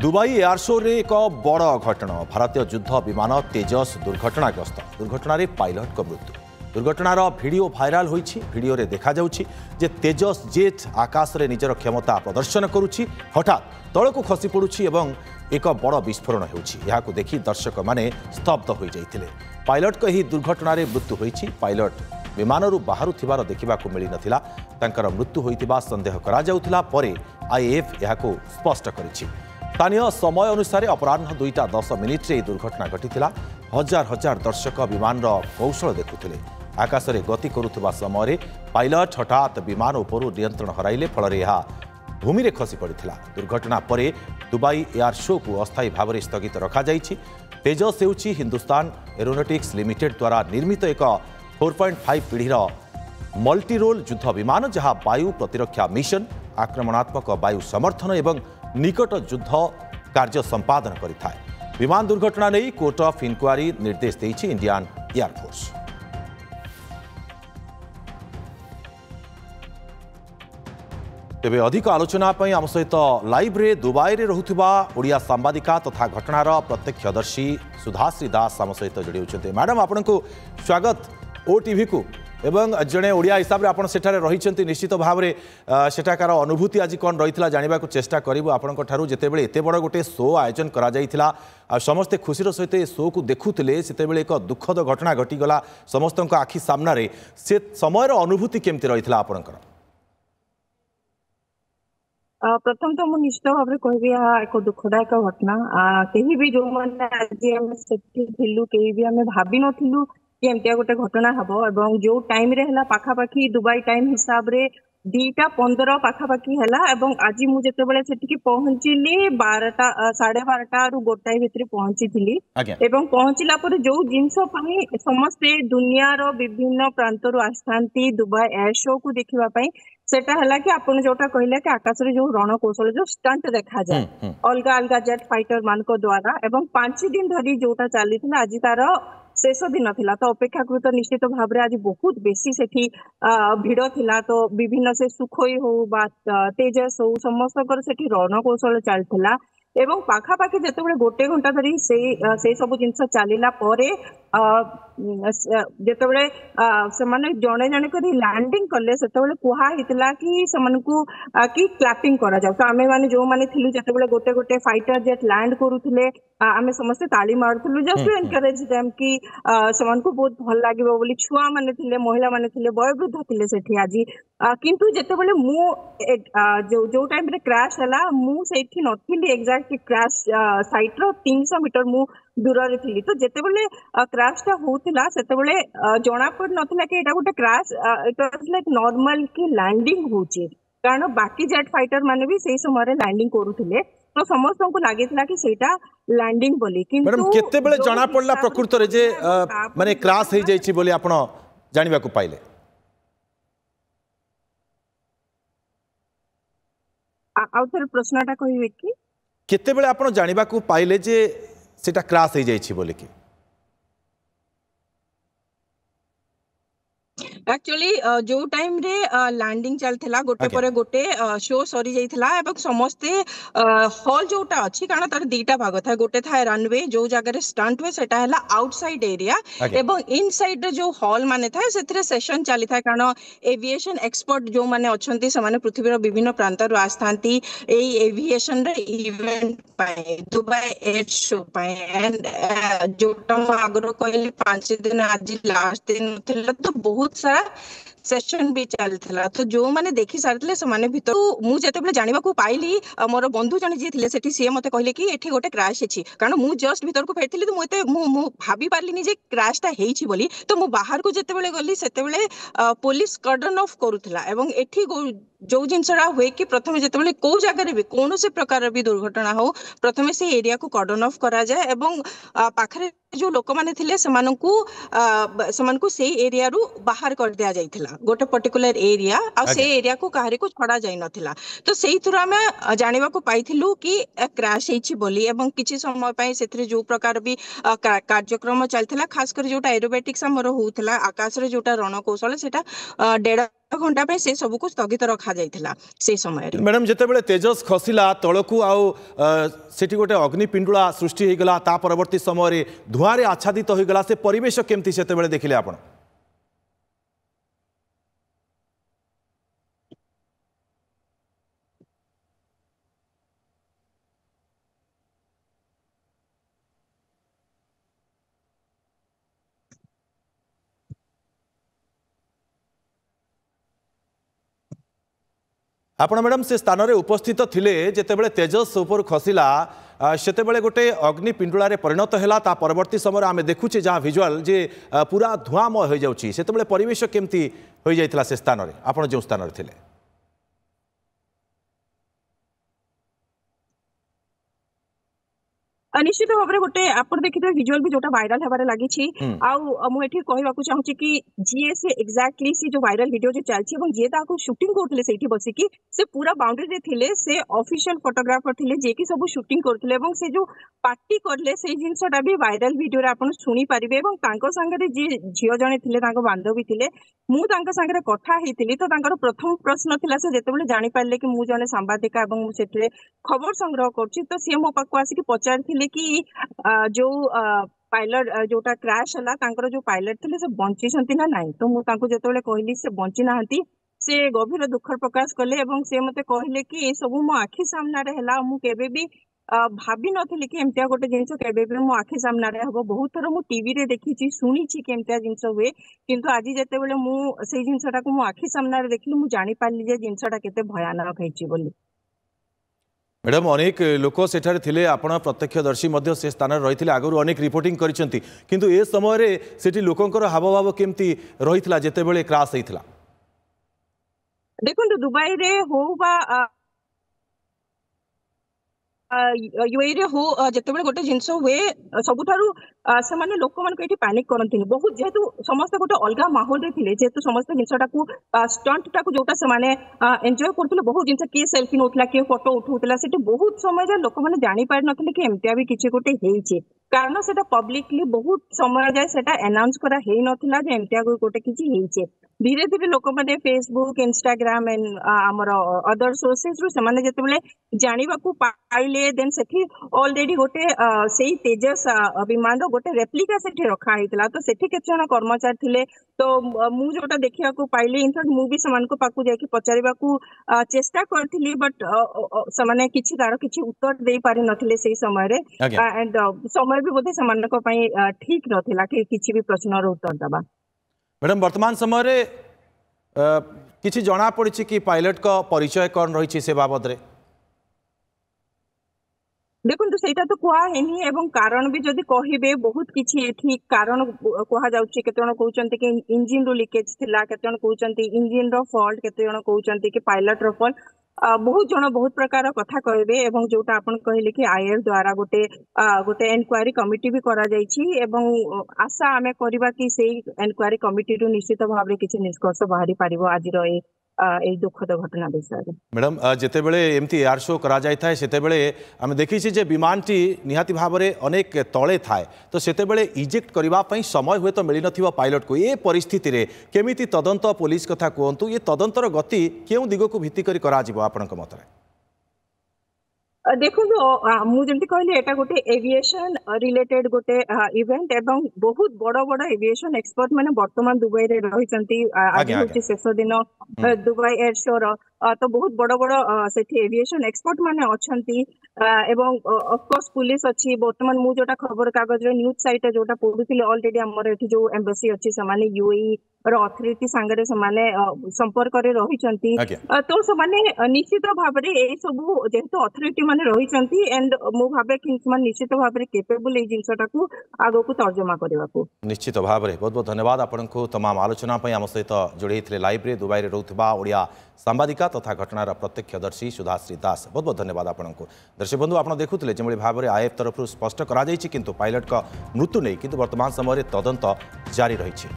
Dubai air show रे एक बड़ घटना भारतीय युद्ध विमान तेजस दुर्घटनाग्रस्त दुर्घटन पायलट को मृत्यु दुर्घटनार भिडियो भाइराल होइछि भिडियो रे देखा जाउछि जे तेजस जेट आकाश रे निजर क्षमता प्रदर्शन करुछि हठात तळकु खसी पडुछि एवं एक बड़ विस्फोरण होउछि याकु देखि दर्शक माने स्तब्ध होई जाइथिले पायलट को ही दुर्घटना रे मृत्यु होइछि पायलट विमानरू बाहरु थिबार देखिबाकू मिली नथिला तांकर मृत्यु होइतिबा संदेह करा जाउथिला परे आईएएफ याकू स्पष्ट करिछि स्थानीय समय अनुसार अपराह्न 2:10 रे दुर्घटना घटिथिला हजार हजार दर्शक विमान कौशल देखुथिले आकाश में गति करुवा समय पायलट हठात विमान उपरू नियंत्रण हराइले फल भूमि में खसी पड़ा दुर्घटना पर दुबई एयर शो को अस्थायी भाव में स्थगित रखा जाइछि। तेजस हेउछि हिंदुस्तान एरोनॉटिक्स लिमिटेड द्वारा निर्मित एक 4.5 पीढ़ीर मल्टी रोल युद्ध विमान जहां वायु प्रतिरक्षा मिशन आक्रमणात्मक वायु समर्थन एवं निकट युद्ध कार्य संपादन करिथाय विमान दुर्घटना नहीं कोर्ट ऑफ इनक्वारी निर्देश देइछि इंडियन एयरफोर्स। तेबे अधिक आलोचना आम सहित लाइव रे दुबई रे रहुथिबा ओडिया सांबादिका तथा घटनार प्रत्यक्षदर्शी सुधाश्री दास आम सहित जोड़ी होते। मैडम आपको स्वागत ओटीवी को एवं जड़े ओडिया हिसाब से आपड़ सेठारे रही निश्चित भाव में सेठाकार अनुभूति आज कौन रही जानवा चेष्टा करूँ आपंठू जितेबाला एत बड़ गोटे शो आयोजन करा समस्ते खुशीर सहित शो को देखुले से एक दुखद घटना घटीगला समस्त आखि सामने से समय अनुभूति केमती रही आपंकर प्रथम तो मुझे निश्चित भाव में कहबी एक दुखदायक घटना कहीं भी जो मैंने आज थिलु कहीं भी आम भाभी नथिलु कि एमतिया गोटे घटना हम एवं जो टाइम रे हला पाखापाखी दुबई टाइम हिसाब रे 2:15 पाखापाखी हला एवं आज मु जेतेबेले सेटिकी पहुंचिली 12टा 12:30 रु गोटाई भितर पहुंची एवं पहुंचला पर जो जिनस पई समस्त दुनिया रो विभिन्न प्रांतरु आस्थांती दुबई एयर शो को देखिबा पई सेटा हला कि आपण जोटा कहले कि आकाश रे जो रण कौशल जो स्टंट देखा जाए अलग अलग जेट फाइटर मान को द्वारा एवं 5 दिन धरी जोटा चली आज तार शेष दिन थिला तो अपेक्षाकृत निश्चित भाव आज बहुत बेसी सेठी भिड़ थिला तो विभिन्न से सुखोई हो बा तेजस हो समस्त सेठी रण कौशल चलथिला एवं पाखापाखि जितेबाला गोटे घंटा धरी से सब जिनस चलला जितेबाला से जड़े जड़े कर लैंडिंग कले से कहला कि कि क्लैपिंग करा जाऊ तो आमे माने जो माने थिलु जितेबाला गोटे गोटे फाइटर जेट लैंड करूथिले आमे समस्त ताली मारुथिलु जस्ट टू एनकरेज देम कि सेमानकु बहुत भल लागिबो बोली छुआ माने थिले महिला माने थिले वयोवृद्ध थिले सेठी आज किंतु जितेबाला मु जो टाइम रे क्रैश हला मु सेठी नथिली एग्जैक्ट क्रैश साइट रो 300 मीटर मु दूर रे थिली तो जितेबाला क्रैश टा होतिला सेतेबाला जणा पड़ नथिला कि एटा गोटे crash it was like normal कि लैंडिंग होची कारण बाकी जेट फाइटर माने भी सेही समय रे लैंडिंग करूथिले तो समस्त को लागितला कि सेटा लैंडिंग बोली किंतु मैडम केते बेले जणा पड़ला प्रकृत रे जे माने क्रैश हे जाईची बोली आपण जानिबा को पाइले आउथर प्रश्नटा कहिवे कि केते बेले आपण जानिबा को पाइले जे सेटा क्रैश हे जाईची बोली कि एक्चुअली जो टाइम रे लैंडिंग चलथिला गोटे परे गोटे शो सरी जाइथिला एवं समस्ते हॉल जोटा अछि कारण तार दीटा भाग था गोटे था रनवे जो जगह रे स्टंट वे सेटा हला आउटसाइड एरिया एवं इनसाइड जो हॉल माने था सेथरे सेशन चली था कारण एविएशन एक्सपर्ट जो माने अछंती से माने पृथ्वी रो विभिन्न प्रांत रो आस्थांती एई एविएशन रे इवेंट पाए दुबई एयर शो पाए एंड जोटा आगरो कहले 5 दिन आज लास्ट दिन थिला तो बहुत सारा सेशन भी चलता तो जो माने देखि सारथिले से माने भीतर मु जेतेबेले जानिबा को पाइली मोर बंधु जने जे थिले सेठी से मते कहले कि एठी गोटे क्रैश अछि कारण मु जस्ट भीतर को फेरथिली तो मते मु भाबी पारलिनी जे क्रैश ता हेछि बोली तो मु बाहर को जेतेबेले गली सेतेबेले पुलिस कर्डन ऑफ करूथला एवं एठी जो जिनसरा हुए कि प्रथमे जेतेबेले को जगह रे भी कोनो से प्रकार भी दुर्घटना हो प्रथमे से एरिया को कर्डन ऑफ करा जाए एवं पाखरे जो लोक माने थिले समानकु से एरिया रु बाहर कर दिया जाइथिला गोटे पर्टिकुलर एरिया आ से आज्ञा एरिया को काहरी को छड़ा जाई नथिला तो सेही थुरा आमे जानिबा को पाइथिलु कि क्रैश हेछि बोली एवं किछि समय पई सेथरे जो प्रकार भी कार्यक्रम चलथिला खास कर जोटा एरोबेटिक्स हमर होउथला आकाश रे जोटा रणकौशल सेटा 1.5 घंटा पे से सब को स्थगित रखा जाइथिला से समय रे। मैडम जितेबाला तेजस खसला तलकू आउ सेठी गोटे अग्निपिंडुला सृष्टि होगला ता परवर्ती समय धुआं आच्छादित होगला से परिवेश केमती सेतेबेले देखिले आपण? आपण मैडम से स्थान में उपस्थित थिले जेतेबेले तेजस ऊपर खसला सेतेबेले गोटे अग्निपिंडुला परिणत है परवर्ती समय आम देखुचे जहाँ भिजुआल जे पूरा धुआंमय हो जाउची सेतेबेले परिवेश केमती हो जाइथिला से स्थान में आपण जो स्थान में थिले? निश्चित भाव में गोटे आप देखिए विजुअल भी जोटा वायरल होबार लगी मुझे कहवाक चाहूँगी कि जी से एक्जाक्टली सी जो वायरल वीडियो जो चलती जी ताको शूटिंग करते से बसिकी से पूरा बाउंड्री थे से ऑफिशियल फोटोग्राफर थे जे कि सब शूटिंग करते से जो पार्टी करले से जिनसटा भी वायरल वीडियो आप शुणी पारे सागर जी झील जड़े थे बांधवी थे मुझे कथा होती तो प्रथम प्रश्न थिला से जिते जानी पारे कि मुझे जड़े सांबादिका से खबर संग्रह कर तो सी मो पाक आसिक पचार कि जो पायलट जोटा क्रैश है जो पायलट थे से बंची ना ना तो मुझे जो कहली से बंची ना से गभीर दुख प्रकाश कले से मते कहले कि ये सब मो आखि सामने है मुझे भी भाभी नी कि एमतिया गोटे जिनस के मो आखि सामने हम बहुत थर मु टीवी रे देखी शुणी कि एमतिया जिनस हुए किंतु आज जितेबाला मुझे जिनसा को मो आखि सामने देखली मुझे जानी पारली जे जिनसा केते भयानक है बोली। मैडम अनेक लोक सेठारे थिले आपण प्रत्यक्षदर्शी मध्य से स्थान रही आगु अनेक रिपोर्टिंग करिसेंती किंतु ए समय सेठी लोकंकर हावभाव केमती रही जेतेबेले क्रैश होइथिला? देखो दुबई रे हो बा यूएई रे हो जितेबाला गोटे जिनस हुए सबुठारु से माने लोक मान को पैनिक करंतिनी बहुत जेहेतु समस्त गोटे अलग माहौल रे थिले जेहेतु समस्त जिनसटा को स्टंट टा को जोटा से माने एंजॉय करथिले बहुत जिनस के सेल्फी नोटला के फोटो उठौतला सेठी बहुत समय जे लोक माने जानि पार नथिले कि एमतिया भी किछि गोटे हेइचे कारण सेटा पब्लिकली बहुत समय जाय सेटा अनाउंस करा हेइ नथिला जे एमतिया गोटे किछि हेइचे धीरे धीरे लोक माने फेसबुक इंस्टाग्राम एंड हमर अदर सोर्सेस रु से माने जेतेबेले जानिबा को पाइले देन सेठी ऑलरेडी गोटे सेही तेजस विमान गोटे रेप्लिका सेठी रखा हितला तो सेठी केते जण कर्मचारी थिले तो मु जोटा देखिया को पाइले इनफैक्ट मु भी समान को पाकु जाय कि पचारिबा को चेष्टा करथिली बट समाने किछि तार किछि उत्तर देई पारि नथिले सेही समय रे एंड समय भी बोधे समान को पई ठीक नथिला कि किछि भी प्रश्न रो उत्तर दबा। मैडम वर्तमान समय किछि जणा पड़िछि कि पायलट का परिचय कौन रही से बाबद रे? देखो तो सेटा तो कुआ हेनी एवं कारण भी जदि कहिबे बहुत किछि एथि कारण कुआ जाउछि केते जण कहउचंती कि इंजन रो लीकेज थिला केते जण कहउचंती इंजन रो फॉल्ट केते जण कहउचंती कि पायलट रो फॉल्ट बहुत जण बहुत प्रकार कथा कहबे एवं जोटा आपण कहले कि आईएएस द्वारा गोटे गोटे एनक्वायरी कमिटी भी करा जाइछि एवं आशा आमे करबा कि सेही एनक्वायरी कमिटी रो निश्चित भाव रे किछि निष्कर्ष बाहरी पारिबो आज रो ए दुखद घटना विषय। मैडम जितेबेले एमती एयर शो करा जाय थाए सेतेबेले आमे देखिछि जे विमानटी निहाती भाव में अनेक तले थाए तो सेतेबेले इजेक्ट करबा पई समय हुए तो मिली नथिबो पायलट को ये परिस्थिति रे केमिति तदंत पुलिस कथा कहंतु ये तदंतर गति केउ दिगो को भित्ति करी करा जिवो आपनक मतरे? देखो मुझे कहली एटा गोटे एविएशन रिलेटेड गोटे इवेंट एवं बहुत बड़ बड़ एविएशन एक्सपर्ट माने वर्तमान दुबई रे रहिसंती आज होची शेष दिन दुबई एयर शो रो तो बहुत बड़ बड़ सेठी एविएशन एक्सपर्ट माने अछंती एवं ऑफ कोर्स पुलिस अछि वर्तमान मु जोटा खबर कागज रे न्यूज साइट जोटा पढुथिले ऑलरेडी हमर एठी जो एम्बेसी अछि समाने यूएई रो अथॉरिटी संगे समाने संपर्क रे रहिसंती तो समाने निश्चित भाव रे ए सब जेहेतु अथॉरिटी माने रहिसंती एंड मु भाबे कि समाने निश्चित भाव रे केपेबल ए जिंसटा को आगो को तर्जमा करबा को निश्चित भाव रे बहुत बहुत धन्यवाद आपन को तमाम आलोचना पई हम सहित जोड़ी थिले लाइव रे दुबई रे रहउथबा ओडिया सांबादिका तथा घटनार प्रत्यक्षदर्शी सुधाश्री दास बहुत बहुत धन्यवाद आपको। दर्शक बंधु आप देखुले जो भाव में आईएएफ तरफ स्पष्ट करा किंतु पायलट का मृत्यु नहीं किंतु वर्तमान समय तदंत जारी रही।